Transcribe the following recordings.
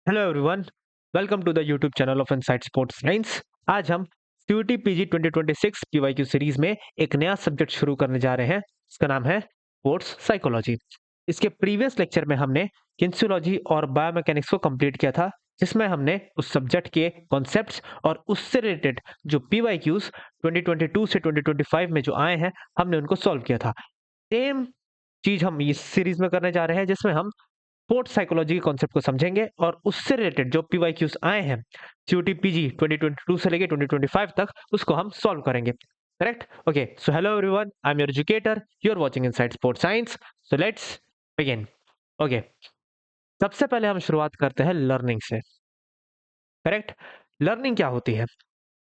Hello everyone, welcome to the YouTube channel of inside sports science. आज हम CUT PG 2026 PYQ series में एक नया सब्जेक्ट शुरू करने जा रहे हैं। इसका नाम है स्पोर्ट्स साइकोलॉजी। इसके प्रीवियस लेक्चर में हमने किन्सियोलॉजी और बायोमैकेनिक्स को कंप्लीट किया था, जिसमें हमने उस सब्जेक्ट के कॉन्सेप्ट्स और उससे रिलेटेड जो पीवाईक्यूज 2022 से 2025 में जो आए हैं, हमने उनको सॉल्व किया था। सेम चीज हम इस सीरीज में करने जा रहे हैं, जिसमें हम स्पोर्ट्स साइकोलॉजी के कॉन्सेप्ट को समझेंगे और उससे रिलेटेड जो पीवाईक्यूज आए हैं सीयूटी पीजी 2022 से लेके 2025 तक, उसको हम सॉल्व करेंगे। Correct? Okay, so hello everyone, I am your educator, you are watching inside sports science. So let's begin. Okay, सबसे पहले हम शुरुआत करते हैं लर्निंग से। करेक्ट? लर्निंग क्या होती है?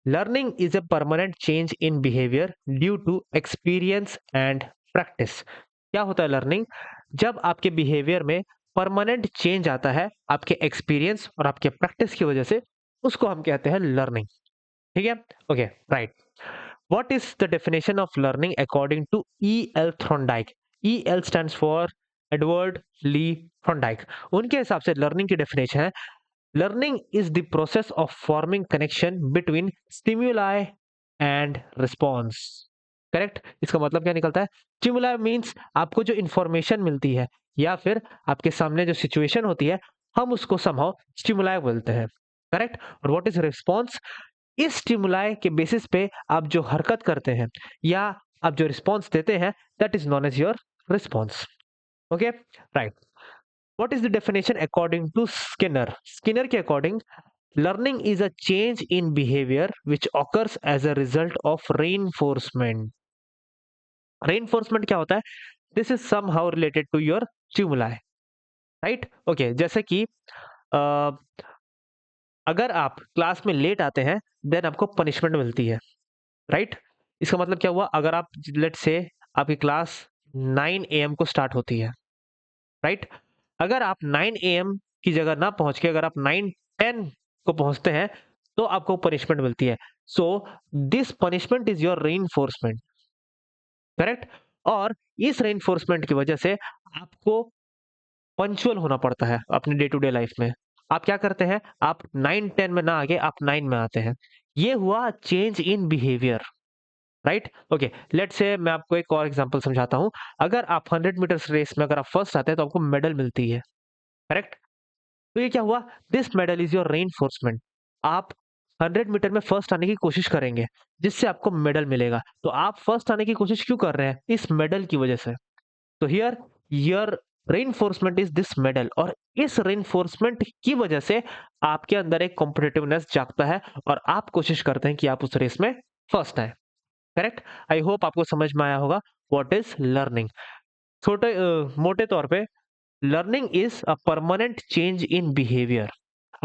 Learning is a permanent change in behavior due to experience and practice। क्या होता है लर्निंग? जब आपके बिहेवियर में परमानेंट चेंज आता है आपके एक्सपीरियंस और आपके प्रैक्टिस की वजह से, उसको हम कहते हैं लर्निंग। ठीक है? Okay, right. What is the definition of learning according to E L Thorndike? E L stands for Edward Lee Thorndike. उनके हिसाब से लर्निंग की डेफिनेशन है, learning is the process of forming connection between stimuli and response। Correct? इसका मतलब क्या निकलता है? स्टिमुलाई मीन्स आपको जो इंफॉर्मेशन मिलती है या फिर आपके सामने जो सिचुएशन होती है, हम उसको समहाउ स्टिमुलाई बोलते हैं। करेक्ट? और व्हाट इज रिस्पॉन्स? इस स्टिमुलाई के बेसिस पे आप जो हरकत करते हैं या आप जो रिस्पॉन्स देते हैं, that is known as your response. Okay, right. What is the definition according to Skinner? Skinner के according, learning is a change in behavior which occurs as a result of reinforcement। Reinforcement क्या होता है? This is somehow related to your stimuli, right? Okay, जैसे कि अ, अगर आप class में late आते हैं, देन आपको पनिशमेंट मिलती है, राइट? इसका मतलब क्या हुआ? अगर आप लेट्स से आपकी क्लास 9 AM को स्टार्ट होती है, राइट? अगर आप 9 AM की जगह ना पहुंच के अगर आप 9:10 को पहुंचते हैं, तो आपको पनिशमेंट मिलती है। So this punishment is your reinforcement. Correct? और इस रेइनफोर्समेंट की वजह से आपको पंक्चुअल होना पड़ता है अपने डे टू डे लाइफ में। आप क्या करते हैं? आप 9:10 में ना आके आप 9 में आते हैं। ये हुआ change in behaviour, right? Okay, let's say मैं आपको एक और एग्जांपल समझाता हूं। अगर आप 100 मीटर्स रेस में अगर आप फर्स्ट आते हैं, तो आपको मेडल मिलती है। करेक्ट? तो ये क्या हुआ? This medal is your reinforcement. आप 100 मीटर में फर्स्ट आने की कोशिश करेंगे, जिससे आपको मेडल मिलेगा। तो आप फर्स्ट आने की कोशिश क्यों कर रहे हैं? इस मेडल की वजह से। तो here your reinforcement is this medal, और इस रेइनफोर्समेंट की वजह से आपके अंदर एक कॉम्पिटिटिवनेस जागता है और आप कोशिश करते हैं कि आप उस रेस में फर्स्ट आए। करेक्ट? आई होप आपको समझ में आया होगा व्हाट इज लर्निंग। छोटे मोटे तौर पे learning is a permanent change in behaviour.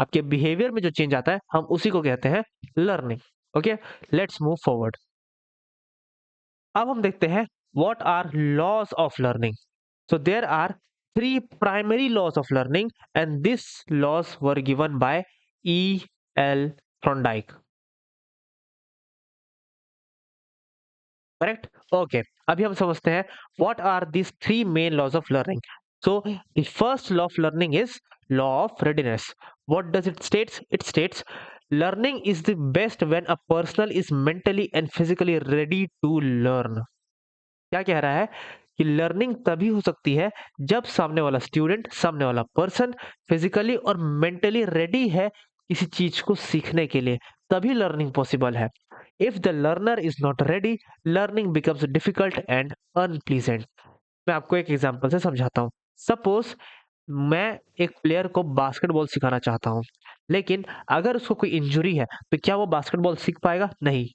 आपके बिहेवियर में जो चेंज आता है, हम उसी को कहते हैं learning. Okay, let's move forward. अब हम देखते हैं what are laws of learning. So there are three primary laws of learning and this laws were given by E L Thorndike. Correct? Okay, अभी हम समझते हैं what are these three main laws of learning. So the first law of learning is law of readiness. What does it states? It states learning is the best when a person is mentally and physically ready to learn. क्या कह रहा है? कि learning तभी हो सकती है जब सामने वाला स्टूडेंट, सामने वाला पर्सन फिजिकली और मेंटली रेडी है किसी चीज को सीखने के लिए, तभी लर्निंग पॉसिबल है। If the learner is not ready, learning becomes difficult and unpleasant. मैं आपको एक एग्जांपल से समझाता हूँ। सपोज मैं एक प्लेयर को बास्केटबॉल सिखाना चाहता हूँ, लेकिन अगर उसको कोई इंजरी है, तो क्या वो बास्केटबॉल सीख पाएगा? नहीं।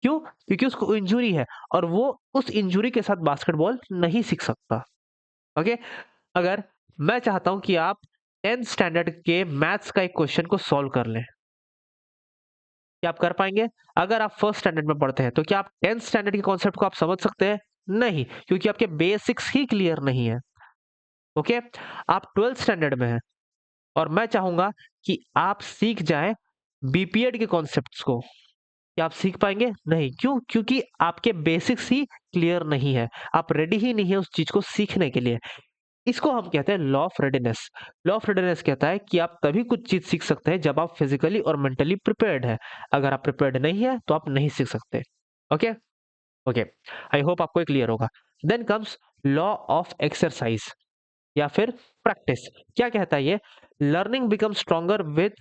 क्यों? क्योंकि उसको इंजरी है और वो उस इंजरी के साथ बास्केटबॉल नहीं सीख सकता। ओके, अगर मैं चाहता हूं कि आप 10th स्टैंडर्ड के मैथ्स का एक क्वेश्चन को सॉल्व कर लें, क्या आप कर पाएंगे? अगर आप फर्स्ट स्टैंडर्ड में पढ़ते हैं, तो क्या आप 10th स्टैंडर्ड के कॉन्सेप्ट को आप समझ सकते हैं? नहीं, क्योंकि आपके बेसिक्स ही क्लियर नहीं है। ओके, आप 12th स्टैंडर्ड में हैं और मैं चाहूंगा कि आप सीख जाएं बीपीएड के कॉन्सेप्ट्स को। क्या आप सीख पाएंगे? नहीं। क्यों? क्योंकि आपके बेसिक्स ही क्लियर नहीं है, आप रेडी ही नहीं है उस चीज को सीखने के लिए। इसको हम कहते हैं law of readiness. Law of readiness कहता है कि आप तभी कुछ चीज सीख सकते हैं जब आप फिजिकली और मेंटली प्रिपेयर्ड है। अगर आप प्रिपेयर्ड नहीं है तो आप नहीं सीख सकते। ओके। ओके, आई होप आपको क्लियर होगा। Then comes law of exercise या फिर प्रैक्टिस। क्या कहता है ये? Learning become stronger with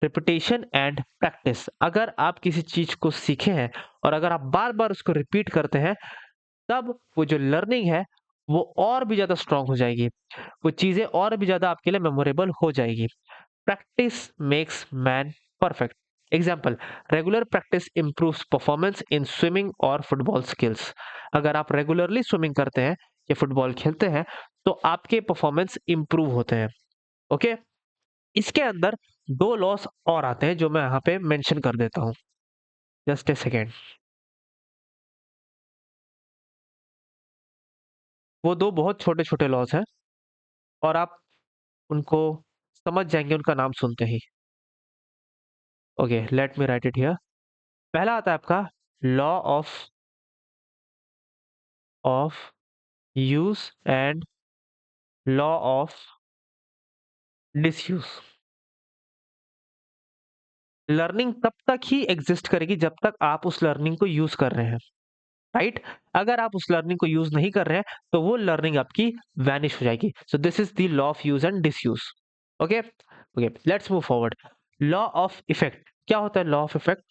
repetition and practice. अगर आप किसी चीज को सीखे हैं और अगर आप बार बार उसको रिपीट करते हैं, तब वो जो लर्निंग है वो और भी ज्यादा स्ट्रांग हो जाएगी, वो चीजें और भी ज्यादा आपके लिए मेमोरेबल हो जाएगी। Practice makes man perfect. Example, regular practice improves performance in swimming और फुटबॉल स्किल्स। अगर आप रेगुलरली स्विमिंग करते हैं या फुटबॉल खेलते हैं तो आपके परफॉर्मेंस इंप्रूव होते हैं। ओके। इसके अंदर दो लॉस और आते हैं जो मैं यहाँ पे मेंशन कर देता हूँ। Just a second. वो दो बहुत छोटे छोटे लॉस हैं और आप उनको समझ जाएंगे उनका नाम सुनते ही। Okay, let me write it here. पहला आता है आपका law of of use and law of disuse. Learning तब तक ही एग्जिस्ट करेगी जब तक आप उस लर्निंग को यूज कर रहे हैं, राइट? अगर आप उस लर्निंग को यूज नहीं कर रहे हैं तो वो लर्निंग आपकी वैनिश हो जाएगी। So this is the law of use and disuse. Okay. Okay, let's move forward. Law of effect. क्या होता है law of effect?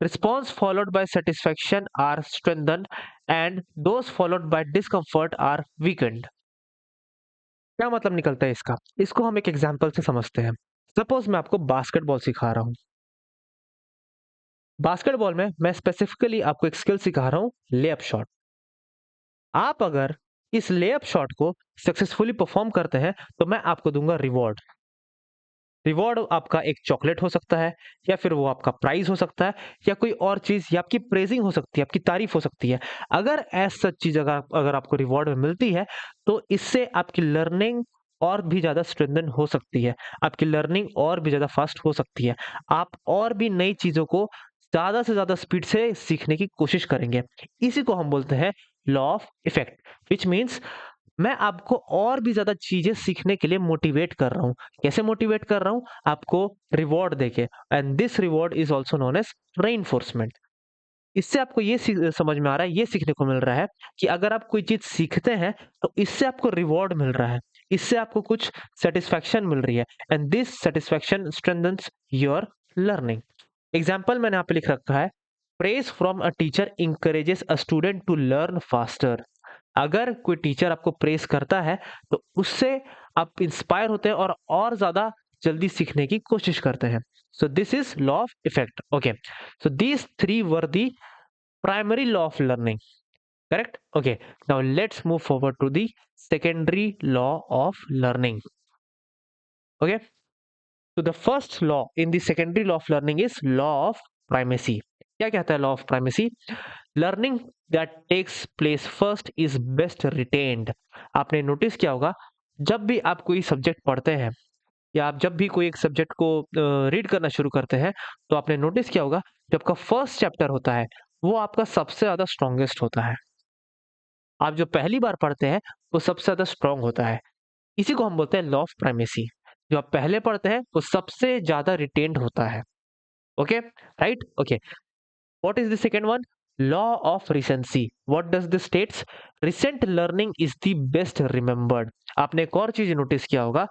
Response followed by satisfaction are strengthened and those followed by discomfort are weakened. क्या मतलब निकलता है इसका? इसको हम एक एग्जांपल से समझते हैं। सपोज मैं आपको बास्केटबॉल सिखा रहा हूँ। बास्केटबॉल में मैं स्पेसिफिकली आपको एक स्किल सिखा रहा हूँ, लेअप शॉट। आप अगर इस लेअप शॉट को सक्सेसफुली परफॉर्म करते हैं तो मैं आपको दूंगा रिवॉर्ड। रिवॉर्ड आपका एक चॉकलेट हो सकता है या फिर वो आपका प्राइज हो सकता है या कोई और चीज या आपकी प्रेजिंग हो सकती है, आपकी तारीफ हो सकती है। अगर ऐसा सच चीज अगर अगर आपको रिवॉर्ड में मिलती है तो इससे आपकी लर्निंग और भी ज्यादा स्ट्रेंथन हो सकती है, आपकी लर्निंग और भी ज्यादा फास्ट हो सकती है। आप और भी नई चीजों को ज्यादा से ज्यादा स्पीड से सीखने की कोशिश करेंगे। इसी को हम बोलते हैं law of effect, which means मैं आपको और भी ज़्यादा चीज़ें सीखने के लिए मोटिवेट कर रहा हूँ। कैसे मोटिवेट कर रहा हूँ? आपको रिवॉर्ड देके, and this reward is also known as reinforcement. इससे आपको ये समझ में आ रहा है, ये सीखने को मिल रहा है कि अगर आप कोई चीज़ सीखते हैं, तो इससे आपको रिवॉर्ड मिल रहा है, इससे आपको कुछ सैटिस्फैक्शन मिल रही है and this satisfaction strengthens your learning. Example मैंने यहाँ पे लिख रखा है, praise from a teacher encourages a student to learn faster. अगर कोई टीचर आपको प्रेज करता है तो उससे आप इंस्पायर होते हैं और ज्यादा जल्दी सीखने की कोशिश करते हैं। So this is law of effect. Okay, so these three were the primary law of learning, correct? Okay, now let's move forward to the secondary law of learning. Okay, so the first law in the secondary law of learning is law of primacy. क्या कहता है law of primacy? Learning that takes place first is best retained. आपने notice किया होगा, जब भी आप कोई सब्जेक्ट पढ़ते हैं या आप जब भी कोई एक सब्जेक्ट को रीड करना शुरू करते हैं तो आपने नोटिस किया होगा जो आपका फर्स्ट चैप्टर होता है वो आपका सबसे ज्यादा स्ट्रॉन्गेस्ट होता है। आप जो पहली बार पढ़ते हैं वो सबसे ज्यादा स्ट्रॉन्ग होता है। इसी को हम बोलते हैं लॉ ऑफ प्राइमेसी। जो आप पहले पढ़ते हैं वो सबसे ज्यादा रिटेन्ड होता है। Okay, right? Okay, what is the second one? Law of recency. What does this states? Recent learning is the best remembered. आपने एक और चीज नोटिस किया होगा,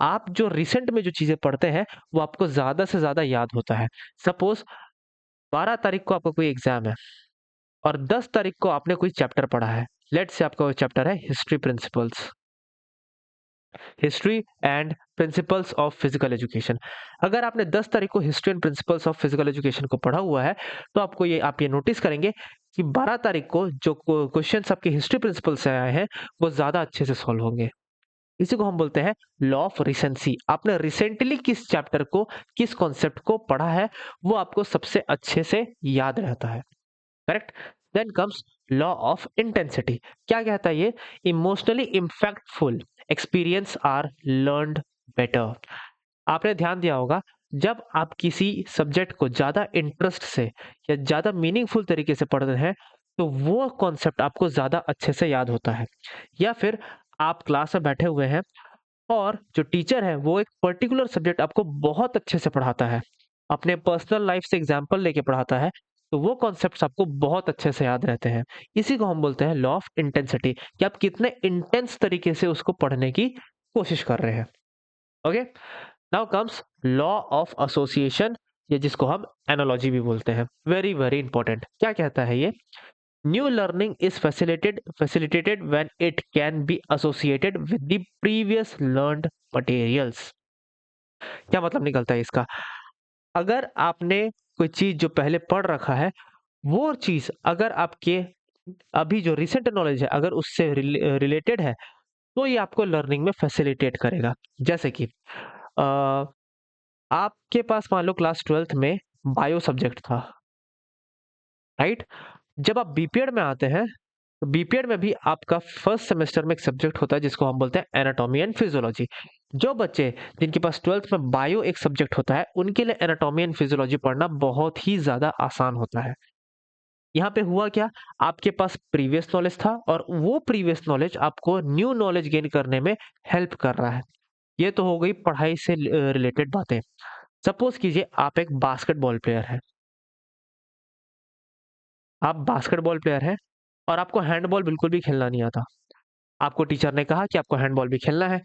आप जो रिसेंट में जो चीजें पढ़ते हैं वो आपको ज्यादा से ज्यादा याद होता है। सपोज 12 तारीख को आपका कोई एग्जाम है और 10 तारीख को आपने कोई चैप्टर पढ़ा है। लेट्स से आपका वो चैप्टर है history principles, history and principles of physical education. अगर आपने 10 तारीख को history and principles of physical education को पढ़ा हुआ है तो आपको ये नोटिस करेंगे कि 12 तारीख को जो क्वेश्चंस आपके हिस्ट्री प्रिंसिपल से आए हैं वो ज्यादा अच्छे से सॉल्व होंगे। इसी को हम बोलते हैं लॉ ऑफ रिसेंसी। आपने रिसेंटली किस चैप्टर को, किस कॉन्सेप्ट को पढ़ा है वो आपको सबसे अच्छे से याद रहता है, correct? Then comes law of intensity. क्या कहता है ये? Emotionally impactful experience are learned better. आपने ध्यान दिया होगा, जब आप किसी सब्जेक्ट को ज्यादा इंटरेस्ट से या ज्यादा मीनिंगफुल तरीके से पढ़ते हैं तो वो कॉन्सेप्ट आपको ज्यादा अच्छे से याद होता है। या फिर आप क्लास में बैठे हुए हैं और जो टीचर है वो एक पर्टिकुलर सब्जेक्ट आपको बहुत अच्छे से पढ़ाता है, अपने पर्सनल लाइफ से एग्जाम्पल लेके पढ़ाता है, तो वो कॉन्सेप्ट्स आपको बहुत अच्छे से याद रहते हैं। इसी को हम बोलते हैं लॉ ऑफ इंटेंसिटी, कि आप कितने इंटेंस तरीके से उसको पढ़ने की कोशिश कर रहे हैं। Okay, now comes law of association, या जिसको हम एनालॉजी भी बोलते हैं। Very very important. क्या कहता है ये? New learning is facilitated when it can be associated with the previous learned materials। क्या मतलब निकलता है इसका? अगर आपने कोई चीज जो पहले पढ़ रखा है, वो चीज अगर आपके अभी जो रिसेंट नॉलेज है अगर उससे रिलेटेड है, तो ये आपको लर्निंग में फैसिलिटेट करेगा। जैसे कि अ, आपके पास मान लो क्लास 12th में बायो सब्जेक्ट था, राइट? जब आप बीपीएड में आते हैं, तो बीपीएड में भी आपका फर्स्ट सेमेस्टर में एक सब्जेक्ट होता है जिसको हम बोलते हैं एनाटॉमी एंड फिजियोलॉजी। जो बच्चे जिनके पास 12th में बायो एक सब्जेक्ट होता है, उनके लिए एनाटॉमी एंड फिजियोलॉजी पढ़ना बहुत ही ज्यादा आसान होता है। यहाँ पे हुआ क्या? आपके पास प्रीवियस नॉलेज था और वो प्रीवियस नॉलेज आपको न्यू नॉलेज गेन करने में हेल्प कर रहा है। ये तो हो गई पढ़ाई से रिलेटेड बातें। सपोज कीजिए आप एक बास्केटबॉल प्लेयर हैं। आप बास्केटबॉल प्लेयर हैं और आपको हैंडबॉल बिल्कुल भी खेलना नहीं आता। आपको टीचर ने कहा कि आपको हैंडबॉल भी खेलना है,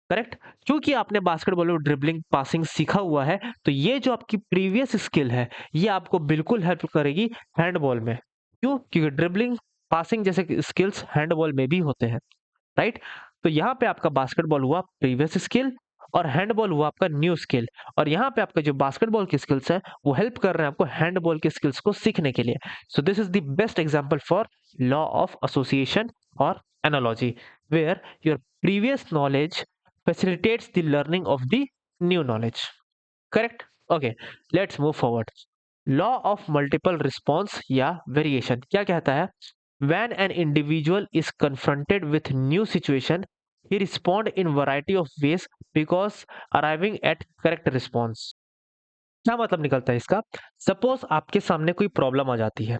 करेक्ट? क्योंकि आपने बास्केटबॉल में ड्रिबलिंग, पासिंग सीखा हुआ है, तो ये जो आपकी प्रीवियस स्किल है, ये आपको बिल्कुल हेल्प करेगी हैंडबॉल में। क्यों? क्योंकि ड्रिबलिंग, पासिंग जैसे स्किल्स हैंडबॉल में भी होते हैं, राइट? तो यहाँ पे आपका बास्केटबॉल हुआ प्रीवियस स्किल और हैंडबॉल हुआ आपका न्यू स्किल। और यहाँ पे आपका जो बास्केटबॉल की स्किल्स है वो हेल्प कर रहे हैं आपको हैंडबॉल के स्किल्स को सीखने के लिए। So this is the best example for law of association और analogy, where your previous knowledge facilitates the learning of the new knowledge, correct? Okay, let's move forward. Law of multiple response या variation क्या कहता है? When an individual is confronted with new situation, he respond in variety of ways because arriving at correct response। क्या मतलब निकलता है इसका? Suppose आपके सामने कोई प्रॉब्लम आ जाती है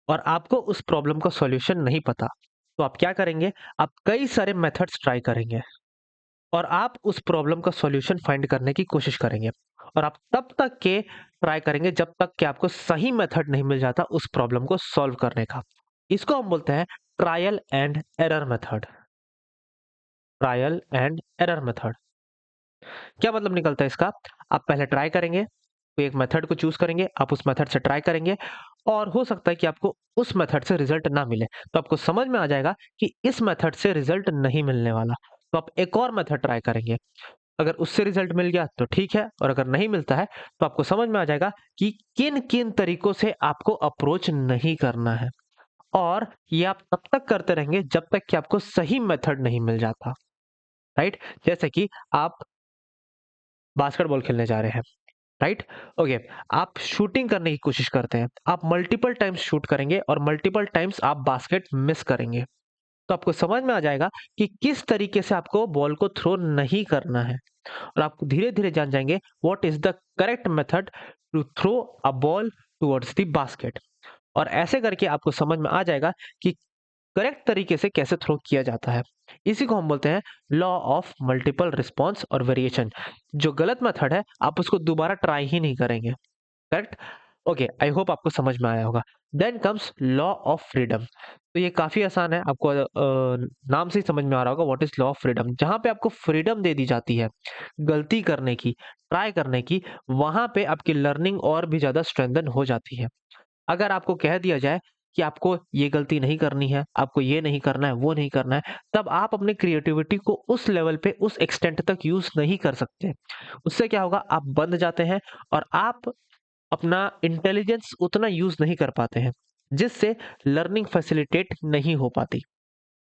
और आपको उस प्रॉब्लम का सॉल्यूशन नहीं पता, तो आप क्या करेंगे? आप कई सारे मेथड्स ट्राई करेंगे और आप उस प्रॉब्लम का सॉल्यूशन फाइंड करने की कोशिश करेंगे, और आप तब तक के ट्राई करेंगे जब तक कि आपको सही मेथड नहीं मिल जाता उस प्रॉब्लम को सॉल्व करने का। इसको हम बोलते हैं trial and error method. Trial and error method क्या मतलब निकलता है इसका? आप पहले ट्राई करेंगे, कोई एक मेथड को चूज करेंगे, आप उस मेथड से ट्राई करेंगे और हो सकता है कि आपको उस मेथड से रिजल्ट ना मिले, तो आपको समझ में आ जाएगा कि इस मेथड से रिजल्ट नहीं मिलने वाला, तो आप एक और मेथड ट्राई करेंगे। अगर उससे रिजल्ट मिल गया तो ठीक है, और अगर नहीं मिलता है तो आपको समझ में आ जाएगा कि किन किन तरीकों से आपको अप्रोच नहीं करना है, और ये आप तब तक करते रहेंगे जब तक कि आपको सही मेथड नहीं मिल जाता, राइट? जैसे कि आप बास्केटबॉल खेलने जा रहे हैं, राइट? ओके, आप शूटिंग करने की कोशिश करते हैं, आप मल्टीपल टाइम्स शूट करेंगे और मल्टीपल टाइम्स आप बास्केट मिस करेंगे, तो आपको समझ में आ जाएगा कि किस तरीके से आपको बॉल को थ्रो नहीं करना है, और आप धीरे-धीरे जान जाएंगे what is the correct method to throw a ball towards the basket. और ऐसे करके आपको समझ में आ जाएगा कि करेक्ट तरीके से कैसे थ्रो किया जाता है। इसी को हम बोलते हैं लॉ ऑफ मल्टीपल रिस्पॉन्स और वेरिएशन। जो गलत मेथड है आप उसको दोबारा ट्राई ही नहीं करेंगे, करेक्ट? ओके, आई होप आपको समझ में आया होगा। Then comes law of freedom. तो ये काफी आसान है, आपको नाम से ही समझ में आ रहा होगा what is law of freedom. जहां पे आपको फ्रीडम दे दी जाती है गलती करने की, ट्राई करने की, वहां पे आपकी लर्निंग और भी ज्यादा स्ट्रेंथन हो जाती है। अगर आपको कह दिया जाए कि आपको ये गलती नहीं करनी है, आपको ये नहीं करना है, वो नहीं करना है, तब आप अपने क्रिएटिविटी को उस लेवल पे, उस एक्सटेंट तक यूज नहीं कर सकते। उससे क्या होगा? आप बंद जाते हैं और आप अपना इंटेलिजेंस उतना यूज नहीं कर पाते हैं, जिससे लर्निंग फैसिलिटेट नहीं हो पाती,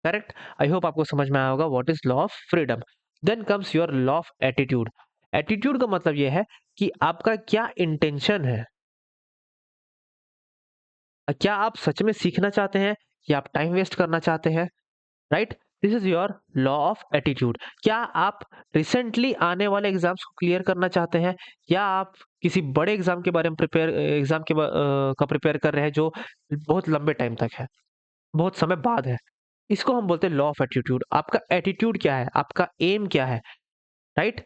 करेक्ट? आई होप आपको समझ में आया होगा what is law of freedom. Then comes your law of attitude. Attitude का मतलब यह है कि आपका क्या इंटेंशन है। क्या आप सच में सीखना चाहते हैं या आप टाइम वेस्ट करना चाहते हैं, right? This is your law of attitude. क्या आप रिसेंटली आने वाले एग्जाम्स को क्लियर करना चाहते हैं, या आप किसी बड़े एग्जाम के बारे में का प्रिपेयर कर रहे हैं जो बहुत लंबे टाइम तक है, बहुत समय बाद है, इसको हम बोलते हैं लॉ ऑफ एटीट्यूड। आपका एटीट्यूड क्या है, आपका एम क्या है, राइट।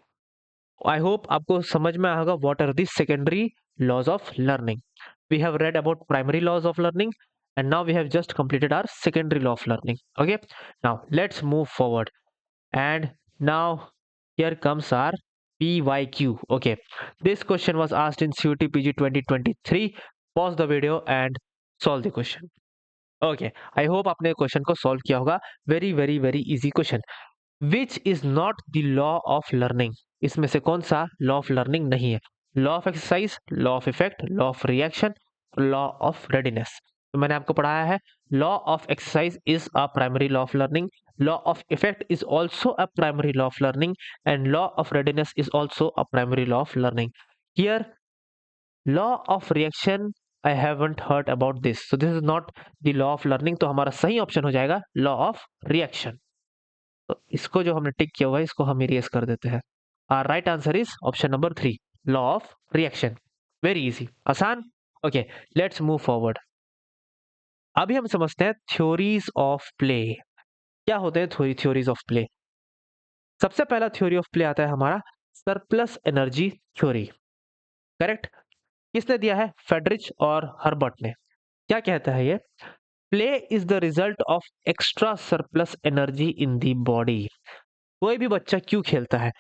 आई होप आपको समझ में आएगा what are the secondary laws of learning. We have read about primary laws of learning and now we have just completed our secondary law of learning. Okay, now let's move forward, and now here comes our PYQ. Okay, this question was asked in CUT-PG 2023. Pause the video and solve the question. Okay, I hope आपने question को solve किया होगा। Very very very easy question. Which is not the law of learning? इसमें से कौन सा law of learning नहीं है? Law of exercise, law of effect, law of reaction, law of readiness. तो मैंने आपको पढ़ाया है law of exercise is a primary law of learning, law of effect is also a primary law of learning, and law of readiness is also a primary law of learning. Here law of reaction I haven't heard about this, so this is not the law of learning. तो हमारा सही option हो जाएगा law of reaction. तो इसको जो हमने टिक किया हुआ है इसको हम इरेज कर देते हैं। Our right answer is option number 3, law of reaction. Very easy, आसान। Okay, let's move forward. अभी हम समझते हैं थ्योरीज ऑफ प्ले। क्या होते हैं थ्योरीज ऑफ प्ले? सबसे पहला थ्योरी ऑफ प्ले आता है हमारा सरप्लस एनर्जी थ्योरी। करेक्ट। किसने दिया है? फेडरिच और हर्बर्ट ने। क्या कहता है ये? Play is the result of extra surplus energy in the body. कोई भी बच्चा क्यों खेलता है?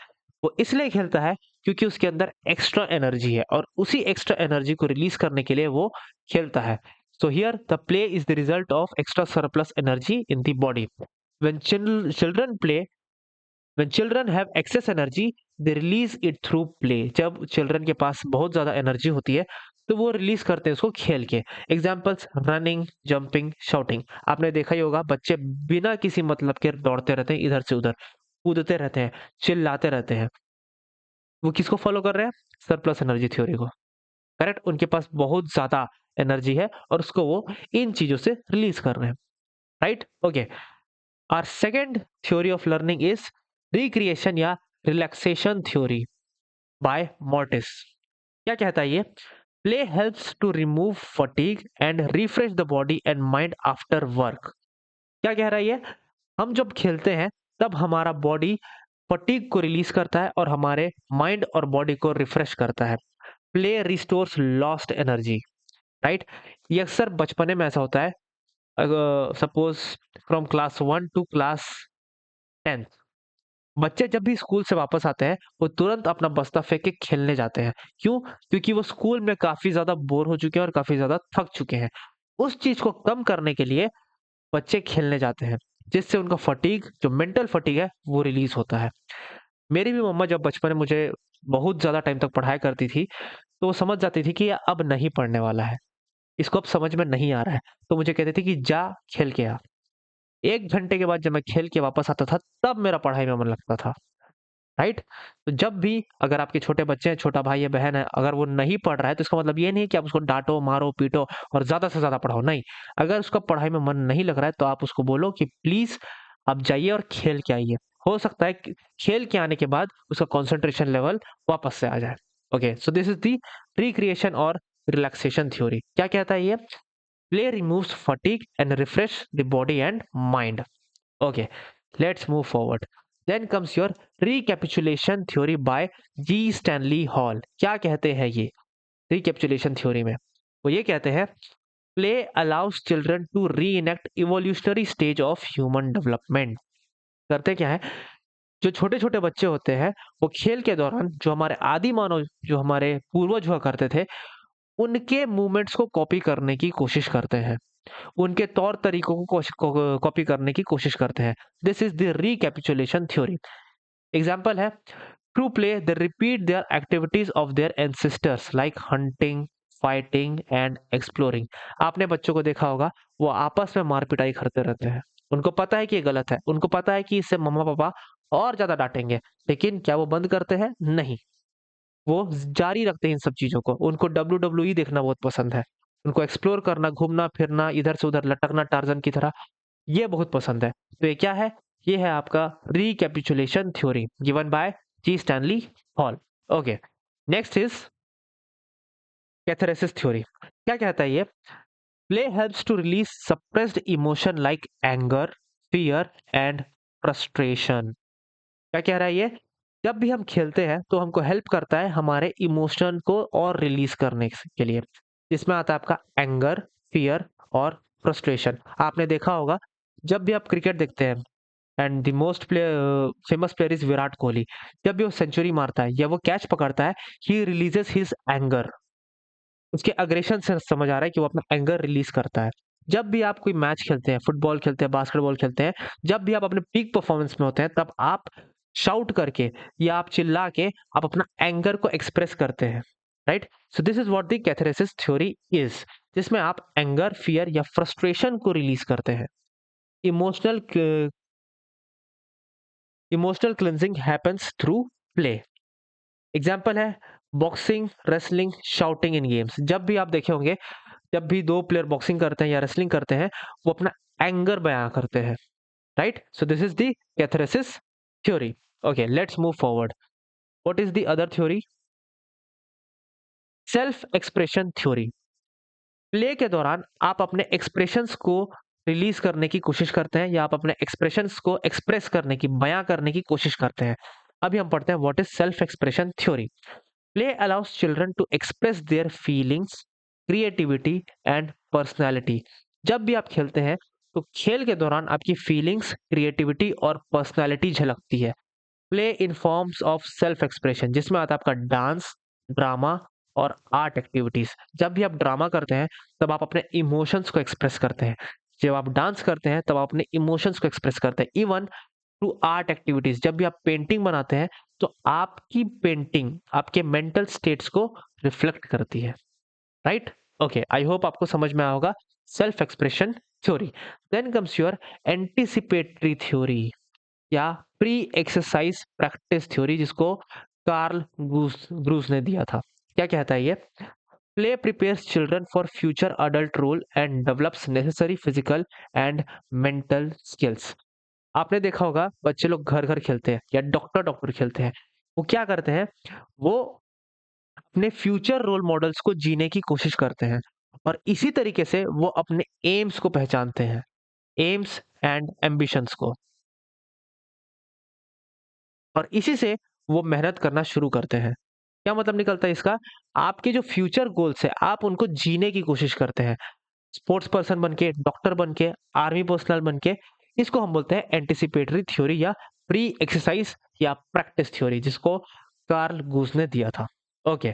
वो इसलिए खेलता है क्योंकि उसके अंदर एक्स्ट्रा एनर्जी है और उसी एक्स्ट्रा एनर्जी को रिलीज करने के लिए वो खेलता है। So here the play is the result of extra surplus energy in the body. When children play, when children have excess energy, they release it through play. जब चिल्ड्रन के पास बहुत ज्यादा एनर्जी होती है तो वो रिलीज करते हैं उसको खेल के। Examples running, jumping, shouting. आपने देखा ही होगा बच्चे बिना किसी मतलब के दौड़ते रहते हैं, इधर से उधर कूदते रहते हैं, चिल्लाते रहते हैं। वो किसको फॉलो कर रहे हैं? सरप्लस एनर्जी थ्योरी को। करेक्ट। उनके पास बहुत ज्यादा एनर्जी है और उसको वो इन चीजों से रिलीज कर रहे हैं। Right. Okay, our second theory of learning is recreation या रिलैक्सेशन थ्योरी बाय मॉर्टिस। क्या कहता है ये? Play helps to remove fatigue and refresh the body and mind after work. क्या कह रहा है ये? हम जब खेलते हैं तब हमारा बॉडी फटीग को रिलीज करता है और हमारे माइंड और बॉडी को रिफ्रेश करता है। Play restores lost energy. Right. ये अक्सर बचपने में ऐसा होता है। Suppose from class 1 to class 10, बच्चे जब भी स्कूल से वापस आते हैं वो तुरंत अपना बस्ता फेंक के खेलने जाते हैं। क्यों? क्योंकि वो स्कूल में काफी ज्यादा बोर हो चुके हैं और काफी ज्यादा थक चुके हैं। उस चीज को कम करने के लिए बच्चे खेलने जाते हैं, जिससे उनका फटीग, जो मेंटल फटीग है, वो रिलीज होता है। मेरी भी मम्मा जब बचपन में मुझे बहुत ज़्यादा टाइम तक पढ़ाया करती थी, तो वो समझ जाती थी कि ये अब नहीं पढ़ने वाला है, इसको अब समझ में नहीं आ रहा है, तो मुझे कहती थी कि जा खेल के आ। 1 घंटे के बाद जब मैं खेल के वापस आता था, तब मेरा पढ़ाई में मन लगता था, राइट? तो जब भी अगर आपके छोटे बच्चे हैं, छोटा भाई या बहन है, अगर वो नहीं पढ़ रहा है, तो इसका मतलब ये नहीं कि आप उसको डाँटो, मारो, पीटो और ज़्यादा से ज़्यादा पढ़ाओ, नहीं। अगर उसका पढ़ाई में मन नहीं लग रहा है, तो आप उसको बोलो कि प्लीज़ आप जाइए और खेल के आइए। हो सकता है कि खेल के आने के बाद उसका कंसंट्रेशन लेवल वापस से आ जाए। Okay, so this is the recreation और रिलैक्सेशन थ्योरी। क्या कहता है ये? Play removes fatigue and refresh the body and mind. Okay, let's move forward. Then comes your recapitulation theory by G. Stanley Hall. क्या कहते हैं ये recapitulation theory में? वो ये कहते हैं play allows children to reenact evolutionary stage of human development. करते क्या है? जो छोटे छोटे बच्चे होते हैं वो खेल के दौरान जो हमारे आदि मानव, जो हमारे पूर्वज हुआ करते थे, उनके मूवमेंट्स को कॉपी करने की कोशिश करते हैं, उनके तौर तरीकों को कॉपी करने की कोशिश करते हैं। This is the recapitulation theory. Example है, through play they repeat their activities of their ancestors like hunting, fighting and exploring. आपने बच्चों को देखा होगा, वो आपस में मार पिटाई करते रहते हैं। उनको पता है कि ये गलत है, उनको पता है कि इससे मम्मा पापा और ज्यादा डांटेंगे, लेकिन क्या वो बंद करते हैं? नहीं, वो जारी रखते हैं इन सब चीज़ों को। उनको WWE देखना बहुत पसंद है। उनको एक्सप्लोर करना, घूमना-फिरना, इधर से उधर लटकना टार्ज़न की तरह, ये बहुत पसंद है। तो ये क्या है? ये है आपका recapitulation theory given by G. Stanley Hall. Okay, next is catharsis theory. क्या कहता है ये? Play helps to release suppressed emotion like anger, fear and frustration. क्या कह रहा है ये? जब भी हम खेलते हैं तो हमको हेल्प करता है हमारे इमोशन को और रिलीज करने के लिए, जिसमें आता है आपका एंगर, फियर और फ्रस्ट्रेशन। आपने देखा होगा जब भी आप क्रिकेट देखते हैं, and the most player famous player is Virat Kohli. जब भी वो सेंचुरी मारता है या वो कैच पकड़ता है, ही रिलीजेस हिज एंगर। उसके अग्रेशन से समझ आ रहा है कि वो अपना एंगर रिलीज करता है। जब भी आप कोई मैच खेलते हैं, फुटबॉल खेलते हैं, बास्केटबॉल खेलते हैं, जब भी आप अपने पीक परफॉर्मेंस में होते हैं, तब आप शाउट करके या आप चिल्ला के आप अपना एंगर को एक्सप्रेस करते हैं, right? So this is what the catharsis theory is, जिसमें आप एंगर, फियर या फ्रस्ट्रेशन को रिलीज करते हैं। Emotional emotional cleansing happens through play. Example है boxing, wrestling, shouting in games. जब भी आप देखे होंगे, जब भी दो प्लेयर बॉक्सिंग करते हैं या रेसलिंग करते हैं, वो अपना एंगर बयां करते हैं, right? So this is the catharsis theory. Okay, let's move forward. What is the other theory? Self expression theory. Play के दौरान आप अपने एक्सप्रेशंस को रिलीज करने की कोशिश करते हैं या आप अपने एक्सप्रेशंस को एक्सप्रेस करने की, बयां करने की कोशिश करते हैं। अभी हम पढ़ते हैं what is self expression theory. Play allows children to express their feelings, creativity and personality. जब भी आप खेलते हैं तो खेल के दौरान आपकी फीलिंग्स, क्रिएटिविटी और पर्सनैलिटी झलकती है। Play in forms of self expression, जिसमें आता है आपका डांस, ड्रामा और आर्ट एक्टिविटीज। जब भी आप ड्रामा करते हैं तब आप अपने इमोशंस को एक्सप्रेस करते हैं। जब आप डांस करते हैं तब आप अपने इमोशंस को एक्सप्रेस करते हैं। इवन टू आर्ट एक्टिविटीज, जब भी आप पेंटिंग बनाते हैं तो आपकी पेंटिंग आपके मेंटल स्टेट्स को रिफ्लेक्ट करती है, राइट? ओके, आई होप आपको समझ में आया होगा self expression theory. Then comes your anticipatory theory या प्री एक्सरसाइज प्रैक्टिस थ्योरी, जिसको कार्ल ग्रूस ने दिया था। क्या कहता है ये? Play prepares children for future adult role and develops necessary physical and mental skills. आपने देखा होगा बच्चे लोग घर घर खेलते हैं या डॉक्टर डॉक्टर खेलते हैं। वो क्या करते हैं? वो अपने फ्यूचर रोल मॉडल्स को जीने की कोशिश करते हैं और इसी तरीके से वो अपने एम्स को पहचानते हैं, एम्स एंड एम्बिशंस को, और इसी से वो मेहनत करना शुरू करते हैं। क्या मतलब निकलता है इसका? आपके जो फ्यूचर गोल्स है आप उनको जीने की कोशिश करते हैं, स्पोर्ट्स पर्सन बन के, डॉक्टर बन के, आर्मी पर्सनल बन के। इसको हम बोलते हैं एंटिसिपेटरी थ्योरी या प्री एक्सरसाइज या प्रैक्टिस थ्योरी, जिसको कार्ल गूस ने दिया था। Okay,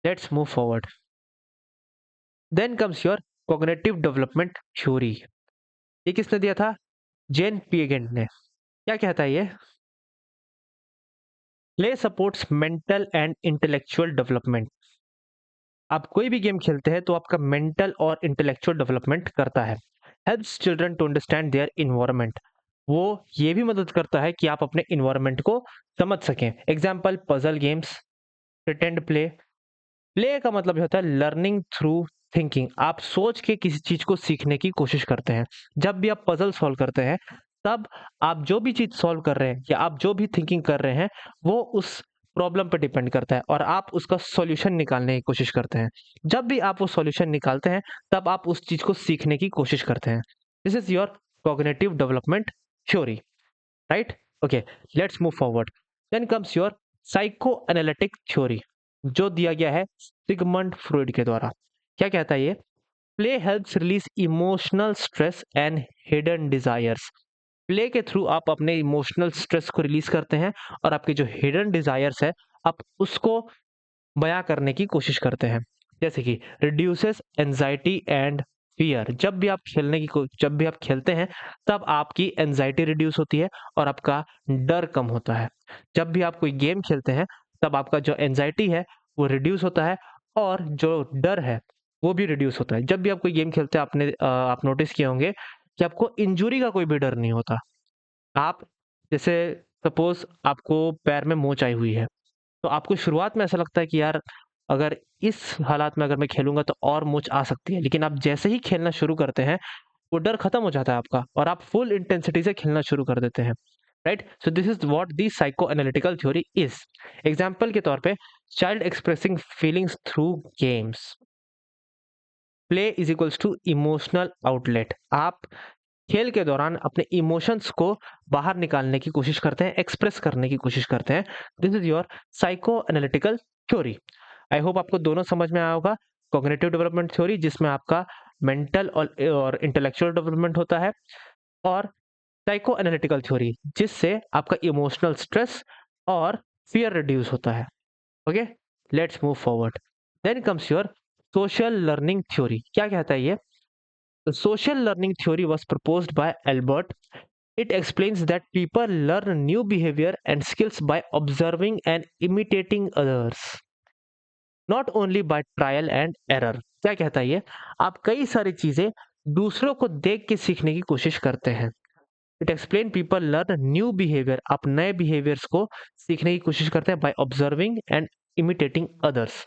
let's move forward. Then comes your cognitive development theory. ये किसने दिया था? जेन पिएगेंट ने। क्या कहता है ये? Play supports mental and intellectual development. आप कोई भी गेम खेलते हैं तो आपका मेंटल और इंटेलेक्चुअल डेवलपमेंट करता है। Helps children to understand their environment. वो ये भी मदद करता है कि आप अपने इन्वायरमेंट को समझ सकें। Example puzzle games, pretend play. Play का मतलब ये होता है लर्निंग थ्रू थिंकिंग। आप सोच के किसी चीज को सीखने की कोशिश करते हैं। जब भी आप पजल सॉल्व करते हैं तब आप जो भी चीज सॉल्व कर रहे हैं या आप जो भी थिंकिंग कर रहे हैं वो उस प्रॉब्लम पर डिपेंड करता है और आप उसका सॉल्यूशन निकालने की कोशिश करते हैं। जब भी आप वो सॉल्यूशन निकालते हैं तब आप उस चीज को सीखने की कोशिश करते हैं। This is your cognitive development theory, right? Okay, let's move forward. Then comes your psychoanalytic theory, जो दिया गया है सिगमंड फ्रॉइड के द्वारा। क्या कहता है ये? Play helps release emotional stress and hidden desires. Play के थ्रू आप अपने इमोशनल स्ट्रेस को रिलीज करते हैं और आपके जो हिडन डिजायर्स है आप उसको बयां करने की कोशिश करते हैं। जैसे कि रिड्यूसेस एंजाइटी एंड फियर। जब भी आप खेलते हैं तब आपकी एंजाइटी रिड्यूस होती है और आपका डर कम होता है। जब भी आप कोई गेम खेलते हैं तब आपका जो एंजाइटी है वो रिड्यूस होता है और जो डर है वो भी रिड्यूस होता है। जब भी आप कोई गेम खेलते हैं आप नोटिस किए होंगे कि आपको इंजरी का कोई भी डर नहीं होता। आप जैसे सपोज आपको पैर में मोच आई हुई है तो आपको शुरुआत में ऐसा लगता है कि यार अगर इस हालात में अगर मैं खेलूंगा तो और मोच आ सकती है, लेकिन आप जैसे ही खेलना शुरू करते हैं वो डर खत्म हो जाता है आपका और आप फुल इंटेंसिटी से खेलना शुरू कर देते हैं, right? So this is what the psychoanalytical theory is. Example के तौर पे child expressing feelings through games. Play is equals to emotional outlet. आप खेल के दौरान अपने इमोशंस को बाहर निकालने की कोशिश करते हैं, एक्सप्रेस करने की कोशिश करते हैं। This is your psycho analytical theory. I hope आपको दोनों समझ में आया होगा। कॉग्निटिव डेवलपमेंट थ्योरी जिसमें आपका मेंटल और इंटेलेक्चुअल डेवलपमेंट होता है, और साइको एनालिटिकल थ्योरी जिससे आपका इमोशनल स्ट्रेस और फियर रिड्यूस होता है। Okay, let's move forward. Then comes your social learning theory. क्या कहता है ये? The social learning theory was proposed by Albert. It explains that people learn new behavior and skills by observing and imitating others, not only by trial and error. क्या कहता है ये? आप कई सारी चीजें दूसरों को देख के सीखने की कोशिश करते हैं। It explain people learn new behaviour, आप नए बिहेवियर्स को सीखने की कोशिश करते हैं by observing and imitating others.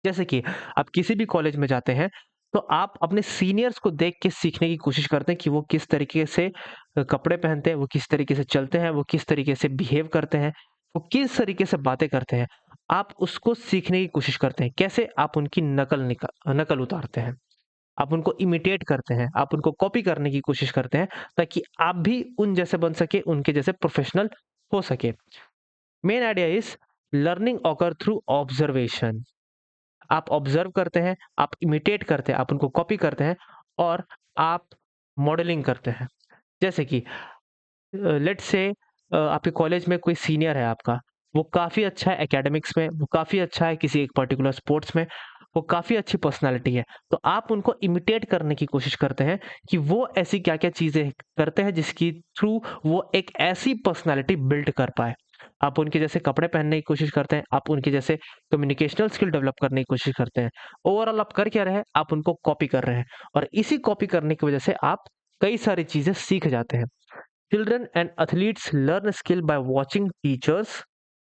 जैसे कि आप किसी भी कॉलेज में जाते हैं तो आप अपने सीनियर्स को देख के सीखने की कोशिश करते हैं कि वो किस तरीके से कपड़े पहनते हैं, वो किस तरीके से चलते हैं, वो किस तरीके से बिहेव करते हैं, वो किस तरीके से बातें करते हैं। आप उसको सीखने की कोशिश करते हैं। कैसे? आप उनकी नकल उतारते हैं, आप उनको इमिटेट करते हैं, आप उनको कॉपी करने की कोशिश करते हैं ताकि आप भी उन जैसे बन सके, उनके जैसे प्रोफेशनल हो सके। Main idea is learning occur through observation. आप ऑब्जर्व करते हैं, आप इमिटेट करते हैं, आप उनको कॉपी करते हैं और आप मॉडलिंग करते हैं। जैसे कि लेट्स से आपके कॉलेज में कोई सीनियर है आपका, वो काफ़ी अच्छा है एकेडमिक्स में, वो काफ़ी अच्छा है किसी एक पर्टिकुलर स्पोर्ट्स में, वो काफ़ी अच्छी पर्सनैलिटी है। तो आप उनको इमिटेट करने की कोशिश करते हैं कि वो ऐसी क्या-क्या चीज़ें करते हैं जिसकी थ्रू वो एक ऐसी पर्सनैलिटी बिल्ड कर पाएँ। आप उनके जैसे कपड़े पहनने की कोशिश करते हैं, आप उनके जैसे कम्युनिकेशनल स्किल डेवलप करने की कोशिश करते हैं। ओवरऑल आप कर क्या रहे हैं? आप उनको कॉपी कर रहे हैं, और इसी कॉपी करने की वजह से आप कई सारी चीज़ें सीख जाते हैं। Children and athletes learn skill by watching teachers,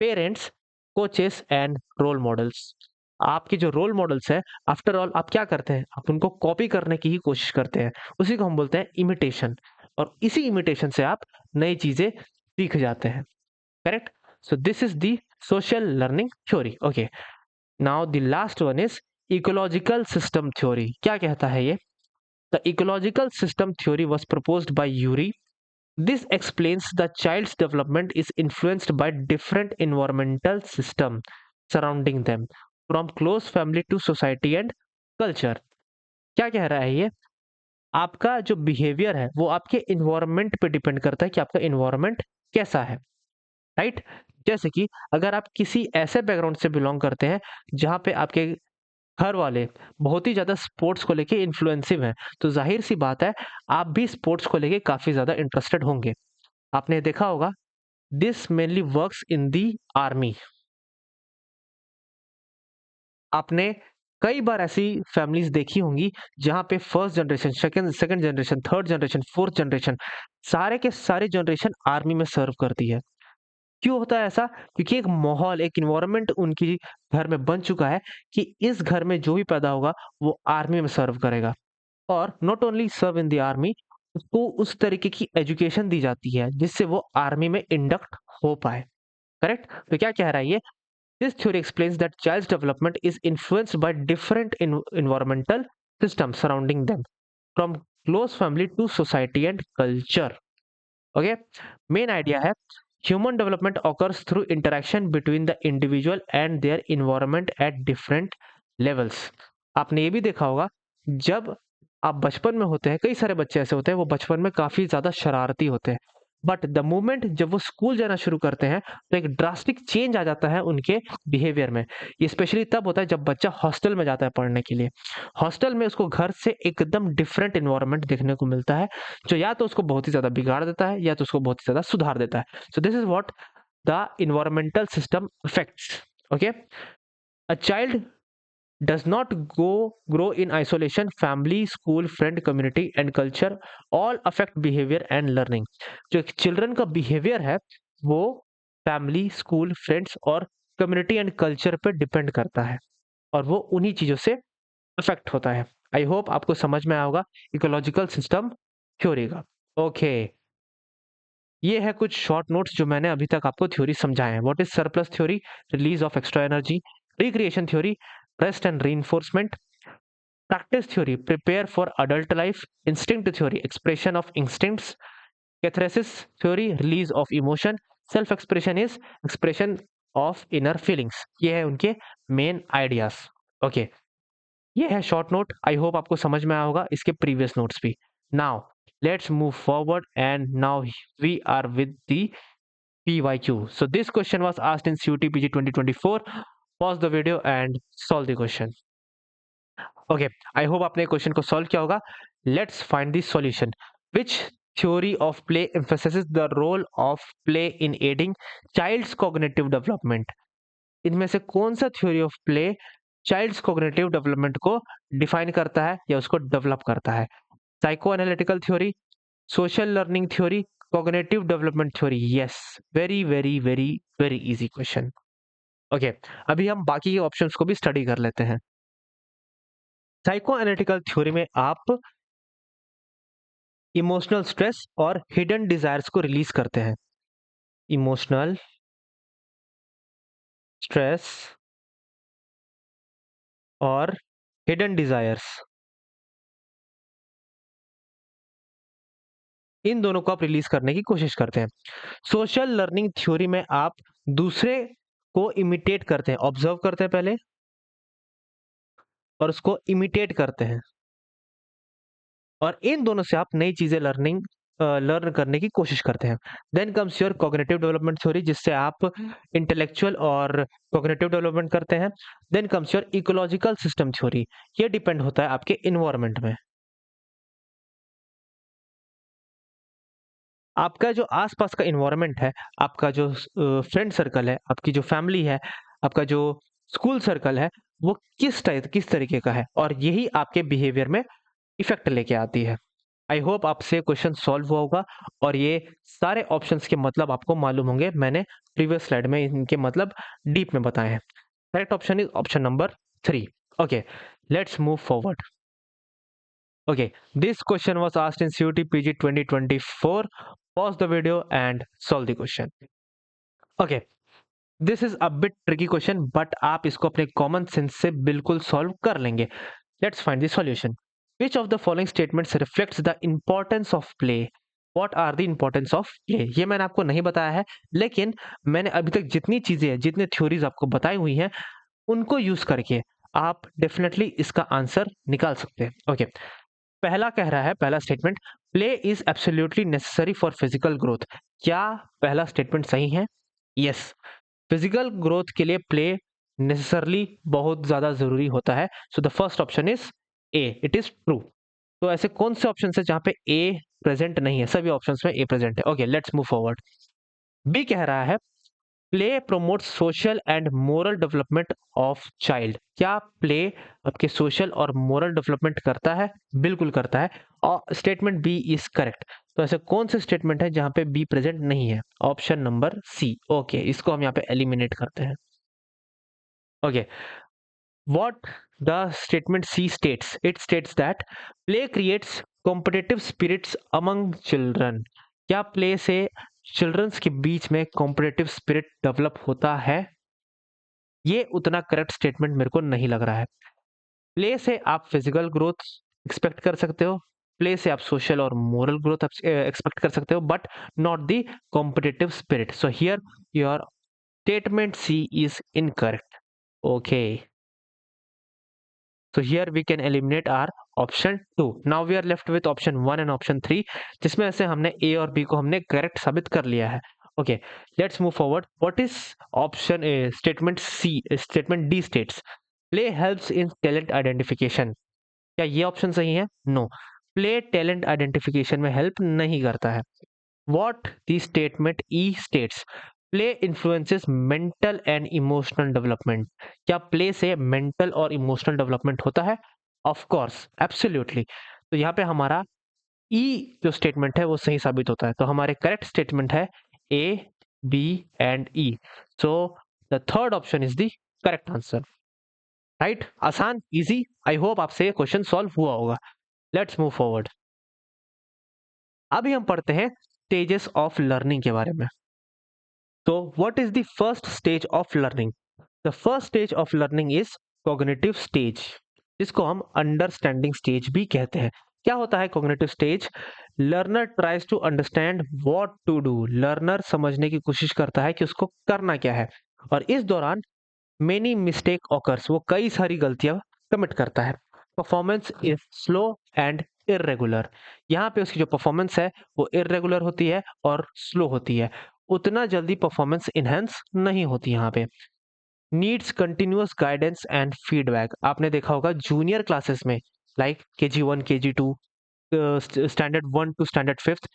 parents, coaches and role models. आपके जो रोल मॉडल्स हैं, आफ्टर ऑल आप क्या करते हैं? आप उनको कॉपी करने की ही कोशिश करते हैं। उसी को हम बोलते हैं इमिटेशन, और इसी इमिटेशन से आप नई चीज़ें सीख जाते हैं। Correct? So this is the social learning theory. Okay, now the last one is ecological system theory. क्या कहता है ये? The ecological system theory was proposed by Yuri. This explains the child's development is influenced by different environmental system surrounding them, from close family to society and culture. क्या कह रहा है ये? आपका जो बिहेवियर है वो आपके इन्वायरमेंट पे डिपेंड करता है कि आपका इन्वायरमेंट कैसा है, राइट? जैसे कि अगर आप किसी ऐसे बैकग्राउंड से बिलोंग करते हैं जहाँ पे आपके घर वाले बहुत ही ज़्यादा स्पोर्ट्स को लेके इन्फ्लुएंसिव हैं, तो ज़ाहिर सी बात है आप भी स्पोर्ट्स को लेके काफ़ी ज़्यादा इंटरेस्टेड होंगे। आपने देखा होगा this mainly works in the army. आपने कई बार ऐसी फैमिलीज देखी होंगी जहां पे first generation, second second generation, third generation, fourth generation, सारे के सारे जनरेशन आर्मी में सर्व करती है। क्यों होता है ऐसा? क्योंकि एक माहौल, एक इन्वायरमेंट उनकी घर में बन चुका है कि इस घर में जो भी पैदा होगा वो आर्मी में सर्व करेगा। और not only serve in the army, उसको उस तरीके की एजुकेशन दी जाती है जिससे वो आर्मी में इंडक्ट हो पाए। करेक्ट? तो क्या कह रहा है ये? This theory explains that child's development is influenced by different environmental systems surrounding them, from close family to society and culture. Okay? Main idea है human development occurs through interaction between the individual and their environment at different levels. आपने ये भी देखा होगा जब आप बचपन में होते हैं, कई सारे बच्चे ऐसे होते हैं वो बचपन में काफ़ी ज़्यादा शरारती होते हैं। बट द मोमेंट जब वो स्कूल जाना शुरू करते हैं तो एक ड्रास्टिक चेंज आ जाता है उनके बिहेवियर में। ये स्पेशली तब होता है जब बच्चा हॉस्टल में जाता है पढ़ने के लिए। हॉस्टल में उसको घर से एकदम डिफरेंट एनवायरनमेंट देखने को मिलता है, जो या तो उसको बहुत ही ज़्यादा बिगाड़ देता है या तो उसको बहुत ही ज़्यादा सुधार देता है। So this is what the environmental system affects. Okay, a child does not grow in isolation. Family, school, friend, community and culture all affect behavior and learning. जो चिल्ड्रन का बिहेवियर है वो फैमिली, स्कूल, फ्रेंड्स और community and culture पे depend करता है, और वो उन्हीं चीज़ों से अफेक्ट होता है। आई होप आपको समझ में आया होगा इकोलॉजिकल सिस्टम थ्योरी का। ओके, ये है कुछ शॉर्ट नोट्स जो मैंने अभी तक आपको थ्योरी समझाए हैं। What is surplus theory? Release of extra energy. Recreation theory, rest and reinforcement. Practice theory, prepare for adult life. Instinct theory, expression of instincts. Catharsis theory, release of emotion. Self expression is expression of inner feelings. ये है उनके main ideas. Okay, ये है short note. आई hope आपको समझ में आया होगा इसके प्रीवियस नोट्स भी. Now let's move forward, and now we are with the PYQ. So this question was asked in CUT PG 2024. Pause the video and solve the question. Okay, I hope आपने question को solve किया होगा. Let's find the solution. Which theory of play emphasizes the role of play in aiding child's cognitive development? इनमें से कौन सा theory of play child's cognitive development को define करता है या उसको डेवलप करता है? Psychoanalytical theory, social learning theory, cognitive development theory. Yes, very very very very easy question. Okay, अभी हम बाकी के ऑप्शंस को भी स्टडी कर लेते हैं. साइको एनालिटिकल थ्योरी में आप इमोशनल स्ट्रेस और हिडन डिजायर्स को रिलीज करते हैं. इमोशनल स्ट्रेस और हिडन डिजायर्स, इन दोनों को आप रिलीज करने की कोशिश करते हैं. सोशल लर्निंग थ्योरी में आप दूसरे को इमिटेट करते हैं, ऑब्जर्व करते हैं पहले और उसको इमिटेट करते हैं, और इन दोनों से आप नई चीजें लर्न करने की कोशिश करते हैं. Then comes your cognitive development theory, जिससे आप इंटेलेक्चुअल और कॉग्निटिव डेवलपमेंट करते हैं. Then comes your ecological system theory. ये डिपेंड होता है आपके इन्वायरमेंट में. आपका जो आसपास का इन्वायरमेंट है, आपका जो फ्रेंड सर्कल है, आपकी जो फैमिली है, आपका जो स्कूल सर्कल है, वो किस तरीके का है, और यही आपके बिहेवियर में इफेक्ट लेके आती है. आई होप आपसे क्वेश्चन सॉल्व हुआ होगा और ये सारे ऑप्शंस के मतलब आपको मालूम होंगे. मैंने प्रीवियस स्लाइड में इनके मतलब डीप में बताए हैं. Correct option is option number 3. Okay, let's move forward. Okay, this question was asked in CUT PG 2024. Pause the video and solve the question. Okay, this is a bit tricky question, but आप इसको अपने common sense से बिल्कुल solve कर लेंगे. Let's find the solution. Which of the following statements reflects the importance of play? What are the importance of play? ये मैंने आपको नहीं बताया है, लेकिन मैंने अभी तक जितनी चीजें हैं, जितने थ्योरीज आपको बताई हुई हैं, उनको यूज करके आप डेफिनेटली इसका आंसर निकाल सकते हैं. ओके, पहला कह रहा है, पहला statement, play is absolutely necessary for physical growth. क्या पहला स्टेटमेंट सही है? यस, फिजिकल ग्रोथ के लिए प्ले नेसेसरली बहुत ज्यादा जरूरी होता है. सो the first option is a, it is true. तो ऐसे कौन से ऑप्शन है जहां पे ए प्रेजेंट नहीं है? सभी ऑप्शंस में ए प्रेजेंट है. Okay, let's move forward. B कह रहा है, play promotes social and moral development of child. क्या प्ले आपके सोशल और मोरल डेवलपमेंट करता है? बिल्कुल करता है, और स्टेटमेंट बी इज करेक्ट. तो ऐसे कौन से स्टेटमेंट है जहां पे बी प्रेजेंट नहीं है? Option number C. ओके, इसको हम यहाँ पे एलिमिनेट करते हैं. Okay, what the statement C states? It states that play creates competitive spirits among children. क्या प्ले से चिल्ड्रंस के बीच में कॉम्पिटिटिव स्पिरिट डेवलप होता है? ये उतना करेक्ट स्टेटमेंट मेरे को नहीं लग रहा है. प्ले से आप फिजिकल ग्रोथ एक्सपेक्ट कर सकते हो, प्ले से आप सोशल और मोरल ग्रोथ एक्सपेक्ट कर सकते हो, but not the competitive spirit. So here your statement C is incorrect. Okay, so here we can eliminate our option 2. Now we are left with option 1 and option 3, जिसमें से हमने A और B को हमने correct साबित कर लिया है. Okay, let's move forward. What is option A? Statement C, statement D states play helps in talent identification. क्या ये ऑप्शन सही है? नो, प्ले टैलेंट आइडेंटिफिकेशन में हेल्प नहीं करता है. What the statement E states, play influences mental and emotional development. क्या play से मेंटल और इमोशनल डेवलपमेंट होता है? Of course, absolutely. तो यहाँ पे हमारा ई जो स्टेटमेंट है वो सही साबित होता है. तो हमारे करेक्ट स्टेटमेंट है A, B and E. So the third option is the correct answer. Right, आसान, इजी. आई होप आपसे ये क्वेश्चन सॉल्व हुआ होगा. Let's move forward. अभी हम पढ़ते हैं स्टेजेस ऑफ लर्निंग के बारे में. तो what is the first stage of learning? The first stage of learning is cognitive stage. जिसको हम अंडरस्टैंडिंग स्टेज भी कहते हैं। क्या होता है cognitive stage? Learner tries to understand what to do. Learner समझने की कोशिश करता है कि उसको करना क्या है, और इस दौरान मेनी मिस्टेक ऑकर्स, वो कई सारी गलतियां कमिट करता है। Performance is slow and irregular. यहाँ पे उसकी जो परफॉर्मेंस है वो इरेगुलर होती है और स्लो होती है, उतना जल्दी परफॉर्मेंस इनहेंस नहीं होती यहाँ पे। Needs continuous guidance and feedback. आपने देखा होगा जूनियर क्लासेस में, like KG1 KG2, standard 1 to standard 5th,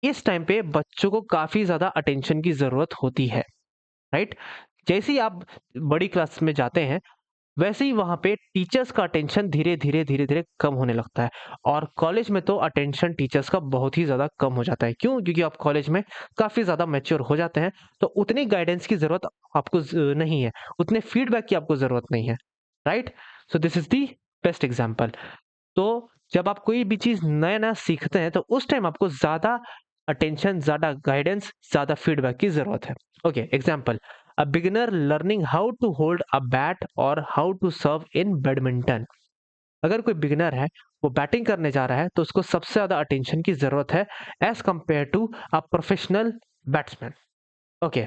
इस टाइम पे बच्चों को काफ़ी ज़्यादा अटेंशन की ज़रूरत होती है, राइट? जैसे ही आप बड़ी क्लास में जाते हैं, वैसे ही वहाँ पे टीचर्स का अटेंशन धीरे-धीरे कम होने लगता है, और कॉलेज में तो अटेंशन टीचर्स का बहुत ही ज़्यादा कम हो जाता है। क्यों? क्योंकि आप कॉलेज में काफ़ी ज़्यादा मैच्योर हो जाते हैं, तो उतनी गाइडेंस की ज़रूरत आपको नहीं है, उतने फीडबैक की आपको ज़रूरत नहीं है, right? So this is the best example. तो जब आप कोई भी चीज़ नया-नया सीखते हैं, तो उस टाइम आपको ज़्यादा अटेंशन, ज़्यादा गाइडेंस, ज़्यादा फीडबैक की ज़रूरत है। Okay, example, a beginner learning how to hold a bat और how to serve in badminton. अगर कोई बिगिनर है, वो बैटिंग करने जा रहा है, तो उसको सबसे ज़्यादा अटेंशन की ज़रूरत है as compare to a professional batsman. Okay,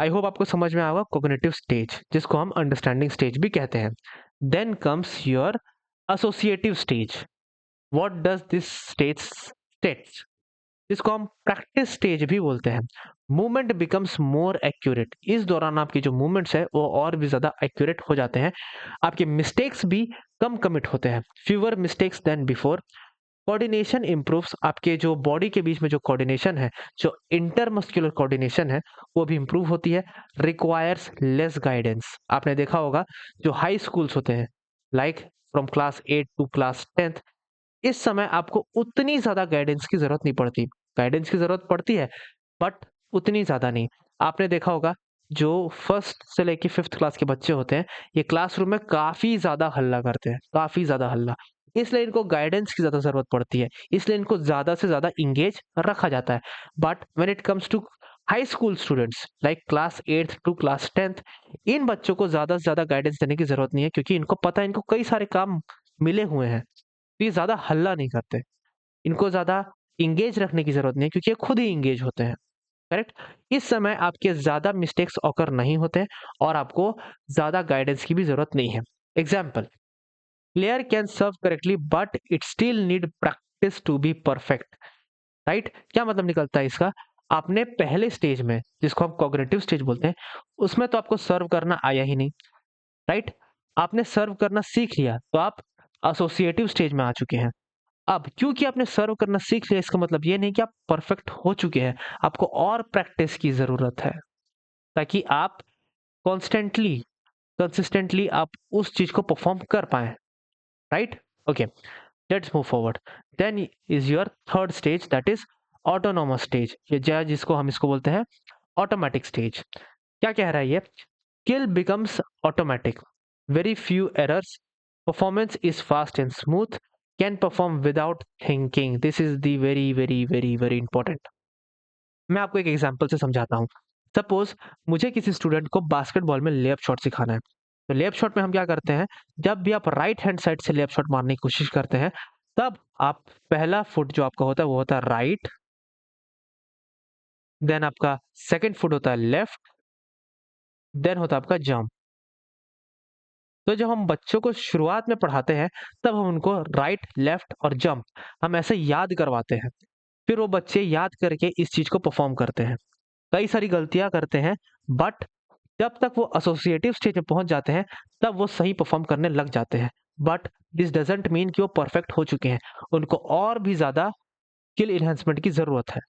I hope आपको समझ में आया होगा कॉग्निटिव स्टेज, जिसको हम अंडरस्टैंडिंग स्टेज भी कहते हैं। Then comes your associative stage. What does this stage states? इसको हम प्रैक्टिस स्टेज भी बोलते हैं। Movement becomes more accurate. इस दौरान आपकी जो मूवमेंट्स है वो और भी ज़्यादा एक्यूरेट हो जाते हैं। आपके मिस्टेक्स भी कम कमिट होते हैं, fewer mistakes then before. Coordination improves. आपके जो बॉडी के बीच में जो कोऑर्डिनेशन है, जो इंटरमस्कुलर कोऑर्डिनेशन है, वो भी इम्प्रूव होती है। Requires less guidance. आपने देखा होगा जो हाई स्कूल्स होते हैं, like from class 8 to class 10th, इस समय आपको उतनी ज़्यादा गाइडेंस की ज़रूरत नहीं पड़ती। गाइडेंस की ज़रूरत पड़ती है, बट उतनी ज़्यादा नहीं। आपने देखा होगा जो फर्स्ट से लेके 5th क्लास के बच्चे होते हैं, ये क्लासरूम में काफ़ी ज़्यादा हल्ला करते हैं, काफ़ी ज़्यादा हल्ला। इसलिए इनको गाइडेंस की ज़्यादा ज़रूरत पड़ती है, इसलिए इनको ज़्यादा से ज़्यादा एंगेज रखा जाता है। But when it comes to high school students like class 8th to class 10th, इन बच्चों को ज़्यादा से ज़्यादा गाइडेंस देने की ज़रूरत नहीं है, क्योंकि इनको पता है इनको कई सारे काम मिले हुए हैं। तो ये ज़्यादा हल्ला नहीं करते। इनको ज़्यादा एंगेज रखने की ज़रूरत नहीं है, क्योंकि ये खुद ही एंगेज होते हैं, करेक्ट? इस समय आपके ज़्यादा मिस्टेक्स ऑकर नहीं होते हैं, और आपको ज़्यादा गाइडेंस की भी ज़रूरत नहीं है। Example, player can serve correctly but it still need practice to be perfect, right? क्या मतलब निकलता है इसका? आपने पहले स्टेज में, जिसको हम कॉग्निटिव स्टेज बोलते हैं, उसमें तो आपको सर्व करना आया ही नहीं, राइट? आपने सर्व करना सीख लिया, तो आप एसोसिएटिव स्टेज में आ चुके हैं। अब क्योंकि आपने सर्व करना सीख लिया, इसका मतलब ये नहीं कि आप परफेक्ट हो चुके हैं। आपको और प्रैक्टिस की ज़रूरत है, ताकि आप कॉन्स्टेंटली, कंसिस्टेंटली आप उस चीज़ को परफ़ॉर्म कर पाएँ, right? Okay, let's move forward. Then is your third stage, that is autonomous stage. ये जिसको हम इसको बोलते हैं ऑटोमैटिक स्टेज। क्या कह रहा है ये? Skill becomes automatic. Very few errors. Performance is fast and smooth. Can perform without thinking. This is the very important. मैं आपको एक एग्जांपल से समझाता हूँ। सपोज मुझे किसी स्टूडेंट को बास्केटबॉल में लेप शॉट सिखाना है। तो लेप शॉट में हम क्या करते हैं, जब भी आप राइट हैंड साइड से लेप शॉट मारने की कोशिश करते हैं, तब आप पहला फुट जो आपका होता है वो होता है राइट, देन आपका सेकंड फुट होता है लेफ्ट, देन होता है आपका जंप। तो जब हम बच्चों को शुरुआत में पढ़ाते हैं, तब हम उनको राइट, लेफ्ट और जंप हम ऐसे याद करवाते हैं। फिर वो बच्चे याद करके इस चीज़ को परफ़ॉर्म करते हैं। कई सारी गलतियाँ करते हैं, बट जब तक वो एसोसिएटिव स्टेज में पहुँच जाते हैं, तब वो सही परफ़ॉर्म करने लग जाते हैं। बट दिस डज़न्ट मीन कि वो परफ़ेक्ट हो चुके हैं। उनको और भी ज़्यादा स्किल एनहांसमेंट की ज़रूरत है।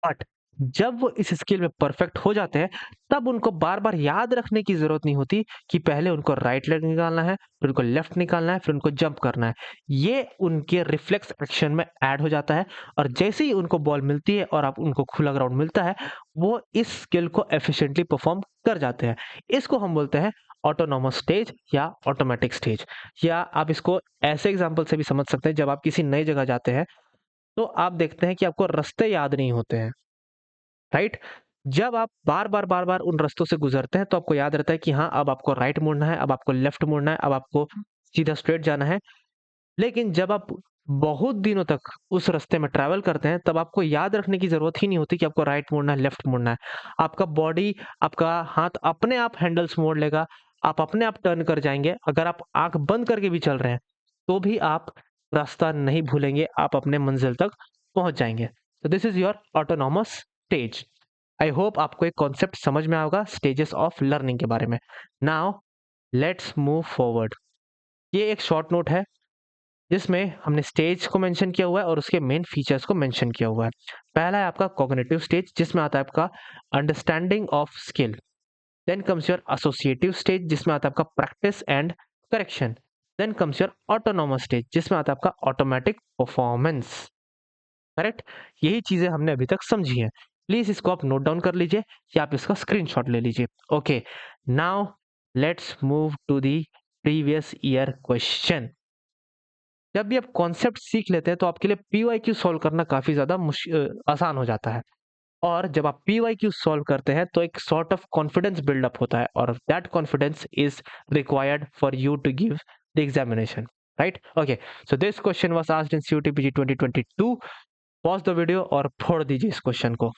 बट जब वो इस स्किल में परफेक्ट हो जाते हैं, तब उनको बार-बार याद रखने की ज़रूरत नहीं होती कि पहले उनको राइट लेग निकालना है, फिर उनको लेफ्ट निकालना है, फिर उनको जंप करना है। ये उनके रिफ्लेक्स एक्शन में ऐड हो जाता है, और जैसे ही उनको बॉल मिलती है और आप उनको खुला ग्राउंड मिलता है, वो इस स्किल को एफिशिएंटली परफॉर्म कर जाते हैं। इसको हम बोलते हैं ऑटोनॉमस स्टेज या ऑटोमैटिक स्टेज। या आप इसको ऐसे एग्जांपल से भी समझ सकते हैं, जब आप किसी नई जगह जाते हैं, तो आप देखते हैं कि आपको रास्ते याद नहीं होते हैं। राइट? जब आप बार-बार उन रास्तों से गुज़रते हैं, तो आपको याद रहता है कि हाँ, अब आपको राइट मुड़ना है, अब आपको लेफ्ट मुड़ना है, अब आपको सीधा स्ट्रेट जाना है। लेकिन जब आप बहुत दिनों तक उस रास्ते में ट्रैवल करते हैं, तब आपको याद रखने की ज़रूरत ही नहीं होती कि आपको राइट मुड़ना है, लेफ्ट मुड़ना है। आपका बॉडी, आपका हाथ अपने आप हैंडल्स मोड़ लेगा, आप अपने आप टर्न कर जाएँगे। अगर आप आँख बंद करके भी चल रहे हैं, तो भी आप रास्ता नहीं भूलेंगे, आप अपने मंज़िल तक पहुँच जाएँगे। तो this is your autonomous stage. I hope आपको एक कॉन्सेप्ट समझ में आया होगा स्टेजेस ऑफ लर्निंग के बारे में। Now let's move forward. ये एक शॉर्ट नोट है जिसमें हमने स्टेज को मेंशन किया हुआ है और उसके मेन फीचर्स को मेंशन किया हुआ है। पहला है आपका कॉग्निटिव स्टेज जिसमें आता है आपका understanding of skill. Then comes your associative stage जिसमें आता है आपका practice and correction. Then comes your autonomous stage जिसमें आता है आपका ऑटोमेटिक परफॉर्मेंस। करेक्ट? यही चीज़ें हमने अभी तक समझी हैं। प्लीज़ इसको आप नोट डाउन कर लीजिए या आप इसका स्क्रीनशॉट ले लीजिए। Okay, now let's move to the previous year question. जब भी आप कॉन्सेप्ट सीख लेते हैं तो आपके लिए पीवाईक्यू सॉल्व करना काफ़ी ज़्यादा आसान हो जाता है। और जब आप पीवाईक्यू सॉल्व करते हैं तो एक सॉर्ट ऑफ कॉन्फिडेंस बिल्डअप होता है और that confidence is required for you to give the examination, right? Okay, so this question was asked in CUTPG 2022। Pause the video और फोड़ दीजिए इस क्वेश्चन को।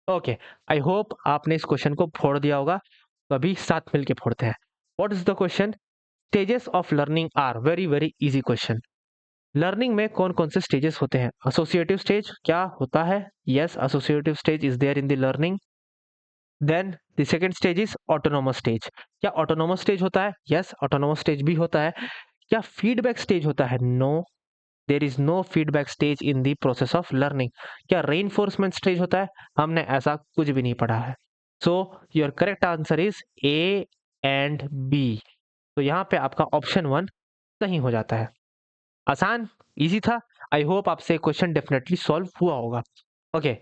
ओके, आई होप आपने इस क्वेश्चन को फोड़ दिया होगा। तो अभी साथ मिलके फोड़ते हैं। What is the question? Stages of learning are very very easy question. Learning में कौन-कौन से स्टेजेस होते हैं? एसोसिएटिव स्टेज क्या होता है? Yes, associative stage is there in the learning. Then the second stage is autonomous stage. क्या autonomous stage होता है? यस, ऑटोनोमस स्टेज भी होता है। क्या फीडबैक स्टेज होता है? No, there is no feedback stage in the process of learning. क्या रेनफोर्समेंट स्टेज होता है? हमने ऐसा कुछ भी नहीं पढ़ा है। So your correct answer is A and B. तो यहाँ पे आपका ऑप्शन 1 सही हो जाता है। आसान, इजी था। आई होप आपसे क्वेश्चन डेफिनेटली सॉल्व हुआ होगा। Okay,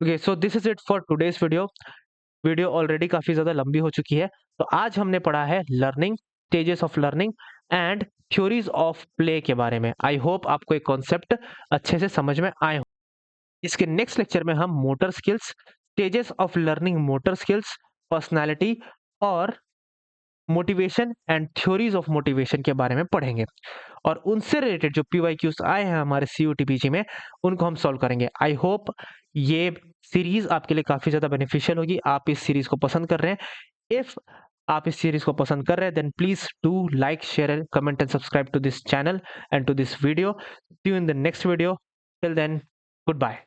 okay, so this is it for today's video. Video already काफी ज्यादा लंबी हो चुकी है। तो आज हमने पढ़ा है learning, stages of learning and theories of play के बारे में। आई होप आपको एक कॉन्सेप्ट अच्छे से समझ में आए हो। इसके नेक्स्ट लेक्चर में हम motor skills, stages of learning motor skills, personality और motivation and theories of motivation के बारे में पढ़ेंगे और उनसे रिलेटेड जो पीवाईक्यूज आए हैं हमारे सीयूटीपीजी में उनको हम सॉल्व करेंगे। आई होप ये सीरीज आपके लिए काफी ज्यादा बेनिफिशियल होगी। आप इस सीरीज को पसंद कर रहे हैं, इफ आप इस सीरीज को पसंद कर रहे हैं then please do like, share, comment and subscribe to this channel and to this video. See you in the next video. Till then, good bye.